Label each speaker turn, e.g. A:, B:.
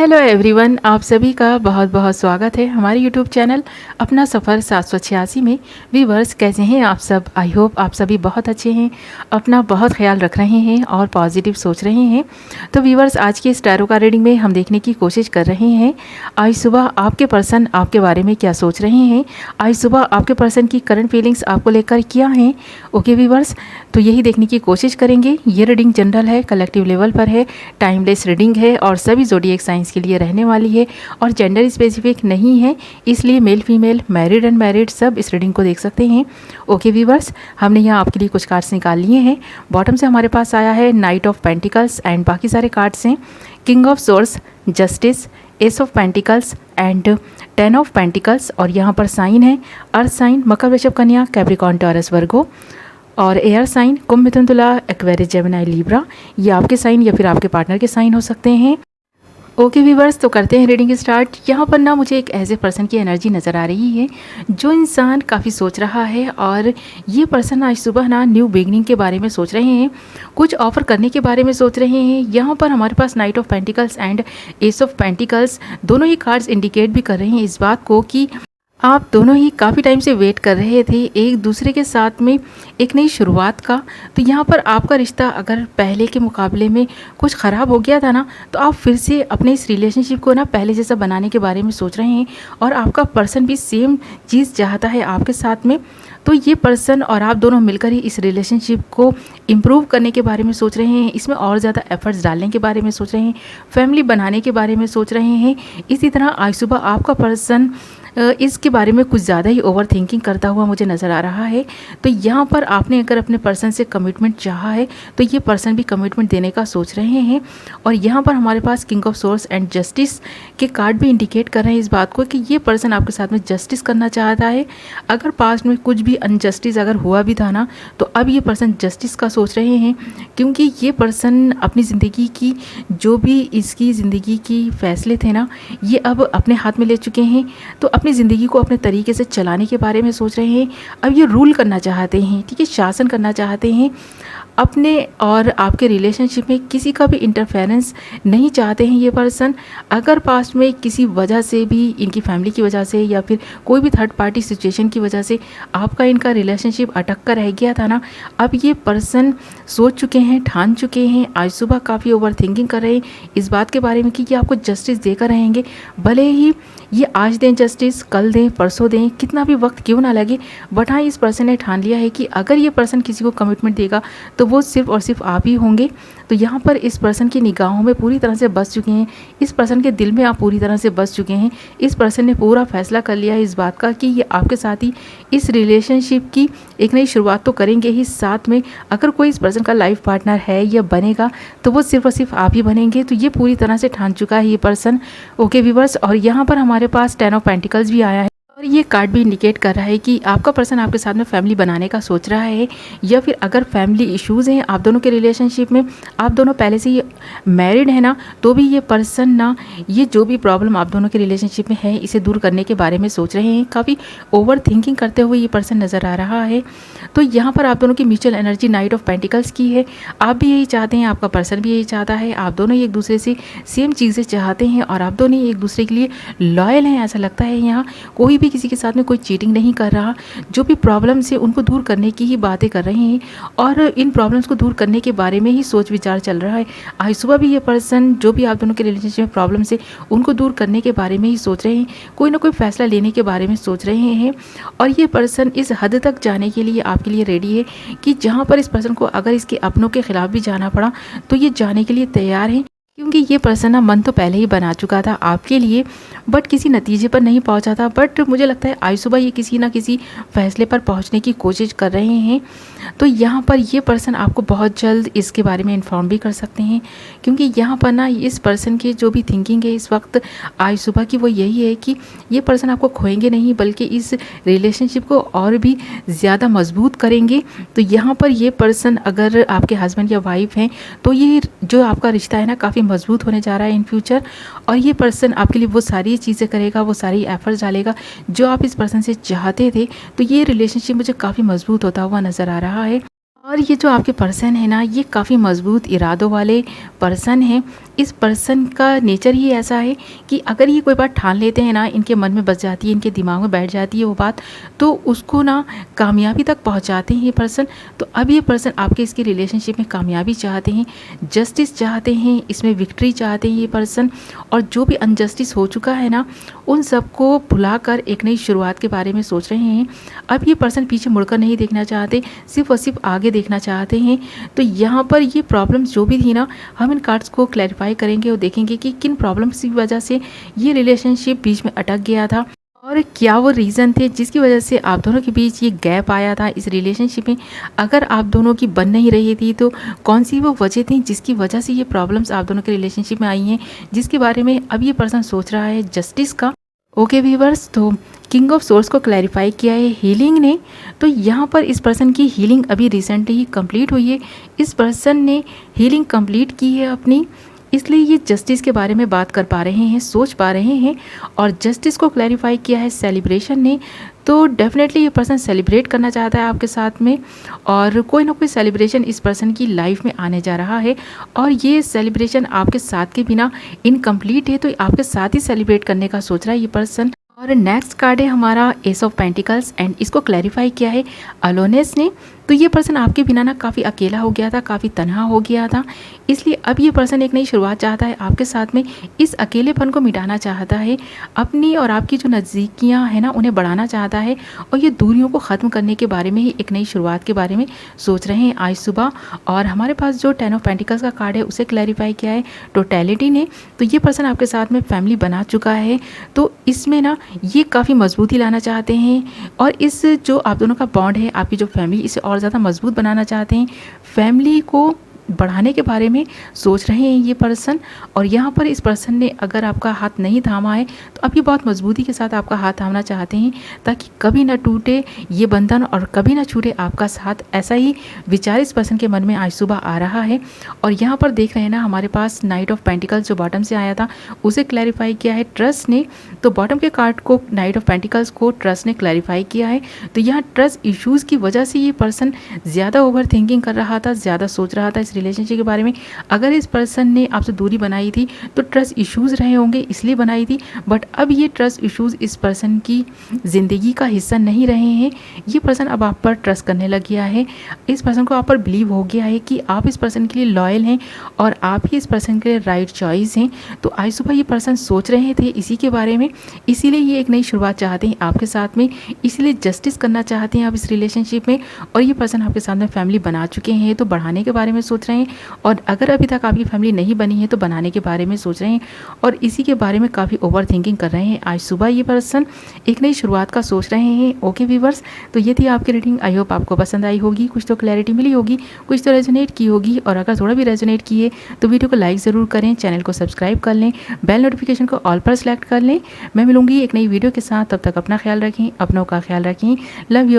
A: Hello everyone, आप सभी का बहुत बहुत स्वागत है हमारे यूट्यूब चैनल अपना सफ़र 786 में। व्यूवर्स, कैसे हैं आप सब? आई होप आप सभी बहुत अच्छे हैं, अपना बहुत ख्याल रख रहे हैं और पॉजिटिव सोच रहे हैं। तो व्यूवर्स, आज के इस टैरो का रीडिंग में हम देखने की कोशिश कर रहे हैं आज सुबह आपके पर्सन आपके बारे में क्या सोच रहे हैं, आज सुबह आपके पर्सन की करंट फीलिंग्स आपको लेकर क्या हैं। ओके व्यूवर्स, तो यही देखने की कोशिश करेंगे। ये रीडिंग जनरल है, कलेक्टिव लेवल पर है, टाइमलेस रीडिंग है और सभी ज़ोडिएक साइंस के लिए रहने वाली है और जेंडर स्पेसिफिक नहीं है, इसलिए मेल फीमेल मैरिड अनमैरिड सब इस रीडिंग को देख सकते हैं। ओके व्यूवर्स, हमने यहाँ आपके लिए कुछ कार्ड्स निकाल लिए हैं। बॉटम से हमारे पास आया है नाइट ऑफ पेंटिकल्स एंड बाकी सारे कार्ड्स हैं king of source, justice, S of pentacles and 10 of pentacles. और यहाँ पर साइन है अर्थ साइन मकर वृषभ कन्या कैप्रिकॉर्न टॉरस वर्गो, और एयर साइन कुंभ मिथुन तुला एक्वेरियस जेमिनी लिब्रा। ये आपके साइन या फिर आपके पार्टनर के साइन हो सकते हैं। ओके व्यूवर्स, तो करते हैं रीडिंग स्टार्ट। यहाँ पर ना मुझे एक ऐसे पर्सन की एनर्जी नज़र आ रही है जो इंसान काफ़ी सोच रहा है और ये पर्सन आज सुबह ना न्यू बिगनिंग के बारे में सोच रहे हैं, कुछ ऑफर करने के बारे में सोच रहे हैं। यहाँ पर हमारे पास knight of pentacles and ace of pentacles दोनों ही कार्ड्स इंडिकेट भी कर रहे हैं इस बात को कि आप दोनों ही काफ़ी टाइम से वेट कर रहे थे एक दूसरे के साथ में एक नई शुरुआत का। तो यहाँ पर आपका रिश्ता अगर पहले के मुकाबले में कुछ ख़राब हो गया था ना, तो आप फिर से अपने इस रिलेशनशिप को ना पहले जैसा बनाने के बारे में सोच रहे हैं और आपका पर्सन भी सेम चीज़ चाहता है आपके साथ में। तो ये पर्सन और आप दोनों मिलकर ही इस रिलेशनशिप को इम्प्रूव करने के बारे में सोच रहे हैं, इसमें और ज़्यादा एफर्ट्स डालने के बारे में सोच रहे हैं, फैमिली बनाने के बारे में सोच रहे हैं। इसी तरह आज सुबह आपका पर्सन इसके बारे में कुछ ज़्यादा ही ओवर थिंकिंग करता हुआ मुझे नज़र आ रहा है। तो यहाँ पर आपने अगर अपने पर्सन से कमिटमेंट चाहा है तो ये पर्सन भी कमिटमेंट देने का सोच रहे हैं। और यहाँ पर हमारे पास king of swords and justice के कार्ड भी इंडिकेट कर रहे हैं इस बात को कि ये पर्सन आपके साथ में जस्टिस करना चाहता है। अगर पास्ट में कुछ भी अनजस्टिस अगर हुआ भी था ना, तो अब ये पर्सन जस्टिस का सोच रहे हैं, क्योंकि ये पर्सन अपनी ज़िंदगी की जो भी इसकी ज़िंदगी की फैसले थे ना, ये अब अपने हाथ में ले चुके हैं। तो अपनी ज़िंदगी को अपने तरीके से चलाने के बारे में सोच रहे हैं। अब ये रूल करना चाहते हैं, ठीक है, शासन करना चाहते हैं अपने और आपके रिलेशनशिप में। किसी का भी इंटरफेरेंस नहीं चाहते हैं ये पर्सन। अगर पास्ट में किसी वजह से भी, इनकी फैमिली की वजह से या फिर कोई भी थर्ड पार्टी सिचुएशन की वजह से आपका इनका रिलेशनशिप अटक कर रह गया था ना, अब ये पर्सन सोच चुके हैं, ठान चुके हैं। आज सुबह काफ़ी ओवर थिंकिंग कर रहे हैं इस बात के बारे में कि ये आपको जस्टिस देकर रहेंगे, भले ही ये आज दें जस्टिस, कल दें, परसों दें, कितना भी वक्त क्यों ना लगे। बट हाँ, इस पर्सन ने ठान लिया है कि अगर ये पर्सन किसी को कमिटमेंट देगा तो वो सिर्फ और सिर्फ आप ही होंगे। तो यहाँ पर इस पर्सन की निगाहों में पूरी तरह से बस चुके हैं, इस पर्सन के दिल में आप पूरी तरह से बस चुके हैं। इस पर्सन ने पूरा फैसला कर लिया है इस बात का कि ये आपके साथ ही इस रिलेशनशिप की एक नई शुरुआत तो करेंगे ही, साथ में अगर कोई इस पर्सन का लाइफ पार्टनर है या बनेगा तो वो सिर्फ और सिर्फ आप ही बनेंगे। तो ये पूरी तरह से ठान चुका है ये पर्सन। ओके व्यूवर्स, और यहाँ पर हमारे पास 10 ऑफ पेंटिकल्स भी आया है और ये कार्ड भी इंडिकेट कर रहा है कि आपका पर्सन आपके साथ में फैमिली बनाने का सोच रहा है, या फिर अगर फैमिली इश्यूज़ हैं आप दोनों के रिलेशनशिप में, आप दोनों पहले से ही मैरिड है ना, तो भी ये पर्सन ना ये जो भी प्रॉब्लम आप दोनों के रिलेशनशिप में है इसे दूर करने के बारे में सोच रहे हैं। काफ़ी ओवर थिंकिंग करते हुए ये पर्सन नज़र आ रहा है। तो यहाँ पर आप दोनों की mutual energy night of pentacles की है। आप भी यही चाहते हैं, आपका पर्सन भी यही चाहता है, आप दोनों ही एक दूसरे से सेम चीज़ें चाहते हैं और आप दोनों ही एक दूसरे के लिए लॉयल हैं, ऐसा लगता है। यहाँ कोई भी किसी के साथ में कोई चीटिंग नहीं कर रहा, जो भी प्रॉब्लम्स है उनको दूर करने की ही बातें कर रहे हैं और इन प्रॉब्लम्स को दूर करने के बारे में ही सोच विचार चल रहा है। आज सुबह भी ये पर्सन जो भी आप दोनों के रिलेशनशिप में प्रॉब्लम्स है उनको दूर करने के बारे में ही सोच रहे हैं, कोई ना कोई फैसला लेने के बारे में सोच रहे हैं। और ये पर्सन इस हद तक जाने के लिए आपके लिए रेडी है कि जहाँ पर इस पर्सन को अगर इसके अपनों के खिलाफ भी जाना पड़ा तो ये जाने के लिए तैयार है, क्योंकि ये पर्सन ना मन तो पहले ही बना चुका था आपके लिए, बट किसी नतीजे पर नहीं पहुंचा था। बट मुझे लगता है आज सुबह ये किसी ना किसी फैसले पर पहुंचने की कोशिश कर रहे हैं। तो यहाँ पर ये पर्सन आपको बहुत जल्द इसके बारे में इन्फॉर्म भी कर सकते हैं, क्योंकि यहाँ पर ना इस पर्सन की जो भी थिंकिंग है इस वक्त आज सुबह की वो यही है कि ये पर्सन आपको खोएंगे नहीं, बल्कि इस रिलेशनशिप को और भी ज़्यादा मजबूत करेंगे। तो यहाँ पर ये पर्सन अगर आपके हस्बैंड या वाइफ हैं तो ये जो आपका रिश्ता है ना काफ़ी मजबूत होने जा रहा है इन फ्यूचर। और ये पर्सन आपके लिए वो सारी चीज़ें करेगा, वो सारी एफर्ट्स डालेगा जो आप इस पर्सन से चाहते थे। तो ये रिलेशनशिप मुझे काफ़ी मजबूत होता हुआ नज़र आ रहा है। और ये जो आपके पर्सन है ना, ये काफ़ी मज़बूत इरादों वाले पर्सन हैं। इस पर्सन का नेचर ही ऐसा है कि अगर ये कोई बात ठान लेते हैं ना, इनके मन में बस जाती है, इनके दिमाग में बैठ जाती है वो बात, तो उसको ना कामयाबी तक पहुंचाते हैं ये पर्सन। तो अब ये पर्सन आपके इसके रिलेशनशिप में कामयाबी चाहते हैं, जस्टिस चाहते हैं, इसमें विक्ट्री चाहते हैं ये पर्सन। और जो भी अनजस्टिस हो चुका है ना, उन सबको भुलाकर एक नई शुरुआत के बारे में सोच रहे हैं। अब ये पर्सन पीछे मुड़कर नहीं देखना चाहते, सिर्फ और सिर्फ आगे देखना चाहते हैं। तो यहाँ पर ये प्रॉब्लम्स जो भी थी ना, हम इन कार्ड्स को क्लैरिफाई करेंगे और देखेंगे कि किन प्रॉब्लम्स की वजह से ये रिलेशनशिप बीच में अटक गया था, और क्या वो रीज़न थे जिसकी वजह से आप दोनों के बीच ये गैप आया था इस रिलेशनशिप में। अगर आप दोनों की बन नहीं रही थी तो कौन सी वो वजह थी जिसकी वजह से ये प्रॉब्लम्स आप दोनों के रिलेशनशिप में आई हैं, जिसके बारे में अब ये पर्सन सोच रहा है जस्टिस का। ओके व्यूवर्स, तो किंग ऑफ सोर्स को क्लैरिफाई किया है हीलिंग ने। तो यहाँ पर इस पर्सन की हीलिंग अभी रिसेंटली ही कंप्लीट हुई है। इस पर्सन ने हीलिंग कंप्लीट की है अपनी, इसलिए ये जस्टिस के बारे में बात कर पा रहे हैं, सोच पा रहे हैं। और जस्टिस को क्लैरिफाई किया है सेलिब्रेशन ने। तो डेफिनेटली ये पर्सन सेलिब्रेट करना चाहता है आपके साथ में, और कोई ना कोई सेलिब्रेशन इस पर्सन की लाइफ में आने जा रहा है। और ये सेलिब्रेशन आपके साथ के बिना इनकम्प्लीट है, तो आपके साथ ही सेलिब्रेट करने का सोच रहा है ये पर्सन। और नेक्स्ट कार्ड है हमारा एस ऑफ पेंटिकल्स, एंड इसको क्लैरिफाई किया है अलोनेस ने। तो ये पर्सन आपके बिना ना काफ़ी अकेला हो गया था, काफ़ी तन्हा हो गया था, इसलिए अब ये पर्सन एक नई शुरुआत चाहता है आपके साथ में। इस अकेलेपन को मिटाना चाहता है, अपनी और आपकी जो नज़दीकियाँ हैं ना उन्हें बढ़ाना चाहता है, और ये दूरियों को ख़त्म करने के बारे में ही एक नई शुरुआत के बारे में सोच रहे हैं आज सुबह। और हमारे पास जो 10 ऑफ पेंटिकल्स का कार्ड है उसे क्लैरिफाई किया है टोटलिटी ने। तो ये पर्सन आपके साथ में फैमिली बना चुका है, तो इसमें ना ये काफ़ी मजबूती लाना चाहते हैं, और इस जो आप दोनों का बॉन्ड है, आपकी जो फैमिली, इसे और ज़्यादा मजबूत बनाना चाहते हैं, फैमिली को बढ़ाने के बारे में सोच रहे हैं ये पर्सन। और यहाँ पर इस पर्सन ने अगर आपका हाथ नहीं थामा है तो अब ये बहुत मजबूती के साथ आपका हाथ थामना चाहते हैं, ताकि कभी ना टूटे ये बंधन और कभी ना छूटे आपका साथ। ऐसा ही विचार इस पर्सन के मन में आज सुबह आ रहा है। और यहाँ पर देख रहे हैं ना, हमारे पास नाइट ऑफ पेंटिकल्स जो बॉटम से आया था उसे क्लैरिफाई किया है ट्रस्ट ने। तो बॉटम के कार्ड को, नाइट ऑफ पेंटिकल्स को ट्रस्ट ने क्लैरिफाई किया है। तो यहाँ ट्रस्ट इश्यूज़ की वजह से ये पर्सन ज़्यादा ओवर थिंकिंग कर रहा था, ज़्यादा सोच रहा था इस रिलेशनशिप के बारे में। अगर इस पर्सन ने आपसे दूरी बनाई थी तो ट्रस्ट इश्यूज़ रहे होंगे, इसलिए बनाई थी। बट अब ये ट्रस्ट इश्यूज़ इस पर्सन की ज़िंदगी का हिस्सा नहीं रहे हैं। ये पर्सन अब आप पर ट्रस्ट करने लग गया है। इस पर्सन को आप पर बिलीव हो गया है कि आप इस पर्सन के लिए लॉयल हैं और आप ही इस पर्सन के लिए राइट चॉइस हैं। तो आज सुबह ये पर्सन सोच रहे थे इसी के बारे में, इसीलिए ये एक नई शुरुआत चाहते हैं आपके साथ में, इसीलिए जस्टिस करना चाहते हैं आप इस रिलेशनशिप में। और ये पर्सन आपके साथ में फैमिली बना चुके हैं, तो बढ़ाने के बारे में सोच रहे हैं। और अगर अभी तक आपकी फैमिली नहीं बनी है तो बनाने के बारे में सोच रहे हैं, और इसी के बारे में काफ़ी ओवर थिंकिंग कर रहे हैं। आज सुबह ये पर्सन एक नई शुरुआत का सोच रहे हैं। ओके व्यूवर्स, तो ये थी आपकी रीडिंग। आई होप आपको पसंद आई होगी, कुछ तो क्लैरिटी मिली होगी, कुछ तो रेजोनेट की होगी। और अगर थोड़ा भी रेजोनेट किए तो वीडियो को लाइक ज़रूर करें, चैनल को सब्सक्राइब कर लें, बेल नोटिफिकेशन को ऑल पर सेलेक्ट कर लें। मैं मिलूंगी एक नई वीडियो के साथ, तब तक अपना ख्याल रखें, अपनों का ख्याल रखें। Love you.